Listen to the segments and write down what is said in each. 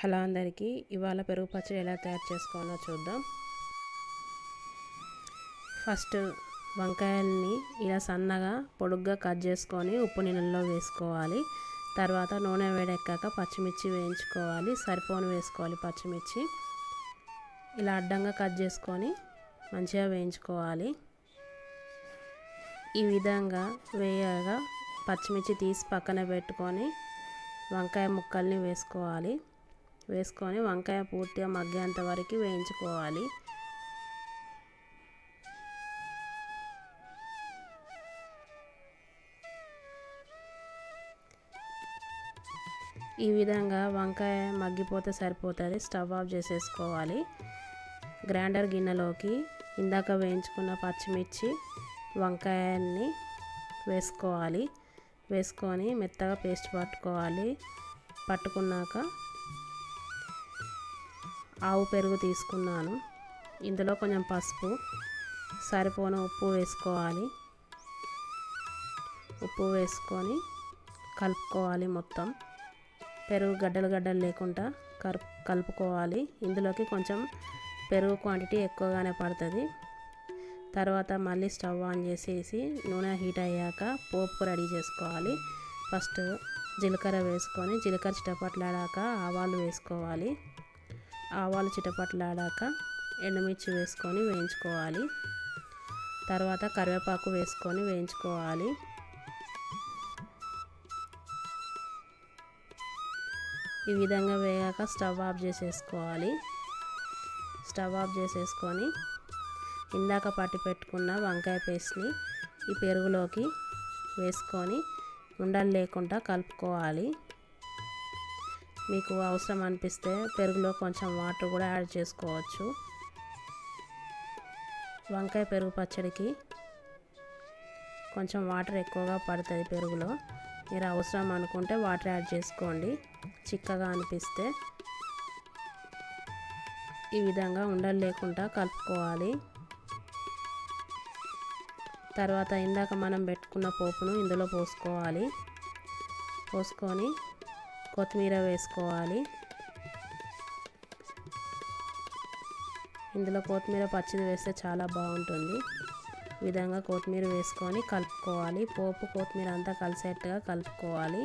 Hello అందరికీ, ఇవాళ పెరుగు పచ్చడి ఎలా తయారు చేసుకోవాలో చూద్దాం. ఫస్ట్ వంకాయల్ని ఇలా సన్నగా పొడుగ్గా కట్ చేసుకొని ఉప్పు నీళ్ళల్లో వేసుకోవాలి. తర్వాత నూనె వేడెక్కాక పచ్చిమిర్చి వేయించుకోవాలి. సరిపోను వేసుకోవాలి పచ్చిమిర్చి. ఇలా అడ్డంగా కట్ చేసుకొని మంచిగా వేయించుకోవాలి. ఈ విధంగా వేయగా పచ్చిమిర్చి తీసి పక్కన పెట్టుకొని వంకాయ ముక్కల్ని వేసుకొని వంకాయ పూర్తిగా మగ్గేంత వరకు వేయించుకోవాలి. ఈ విధంగా వంకాయ మగ్గిపోతే సరిపోతుంది. స్టవ్ ఆఫ్ చేసేసుకోవాలి. గ్రైండర్ గిన్నెలోకి ఇందాక వేయించుకున్న పచ్చిమిర్చి వంకాయల్ని వేసుకొని మెత్తగా పేస్ట్ పట్టుకున్నాక ఆవు పెరుగు తీసుకున్నాను. ఇందులో కొంచెం పసుపు, సరిపోను ఉప్పు వేసుకోవాలి. ఉప్పు వేసుకొని కలుపుకోవాలి. మొత్తం పెరుగు గడ్డలు లేకుండా కలుపుకోవాలి. ఇందులోకి కొంచెం పెరుగు క్వాంటిటీ ఎక్కువగానే పడుతుంది. తర్వాత మళ్ళీ స్టవ్ ఆన్ చేసేసి నూనె హీట్ అయ్యాక పోపు రెడీ చేసుకోవాలి. ఫస్ట్ జీలకర్ర వేసుకొని జీలకర్ర చిటపట్లాడాక ఆవాలు వేసుకోవాలి. ఆవాలు చిటపట్లాడాక ఎండుమిర్చి వేసుకొని వేయించుకోవాలి. తర్వాత కరివేపాకు వేసుకొని వేయించుకోవాలి. ఈ విధంగా వేగాక స్టవ్ ఆఫ్ చేసేసుకోవాలి. స్టవ్ ఆఫ్ చేసేసుకొని ఇందాక పట్టి పెట్టుకున్న వంకాయ పేస్ట్ని ఈ పెరుగులోకి వేసుకొని ఉండలు లేకుండా కలుపుకోవాలి. మీకు అవసరం అనిపిస్తే పెరుగులో కొంచెం వాటర్ కూడా యాడ్ చేసుకోవచ్చు. వంకాయ పెరుగు పచ్చడికి కొంచెం వాటర్ ఎక్కువగా పడుతుంది పెరుగులో. మీరు అవసరం అనుకుంటే వాటర్ యాడ్ చేసుకోండి. చిక్కగా అనిపిస్తే ఈ విధంగా ఉండలు లేకుండా కలుపుకోవాలి. తర్వాత ఇందాక మనం పెట్టుకున్న పోపును ఇందులో పోసుకొని కొత్తిమీర వేసుకోవాలి. ఇందులో కొత్తిమీర పచ్చిది వేస్తే చాలా బాగుంటుంది. ఈ విధంగా కొత్తిమీర వేసుకొని కలుపుకోవాలి. పోపు కొత్తిమీర అంతా కలిసేట్టుగా కలుపుకోవాలి.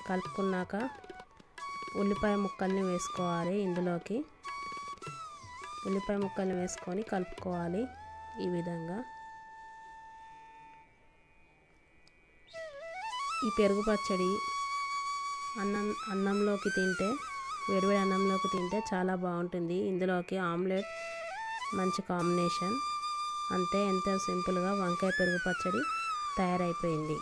కలుపుకున్నాక ఉల్లిపాయ ముక్కల్ని వేసుకోవాలి. ఇందులోకి ఉల్లిపాయ ముక్కల్ని వేసుకొని కలుపుకోవాలి. ఈ విధంగా ఈ పెరుగు పచ్చడి అన్నంలోకి తింటే, వేడివేడి అన్నంలోకి తింటే చాలా బాగుంటుంది. ఇందులోకి ఆమ్లెట్ మంచి కాంబినేషన్. అంతే, ఎంతో సింపుల్గా వంకాయ పెరుగు పచ్చడి తయారైపోయింది.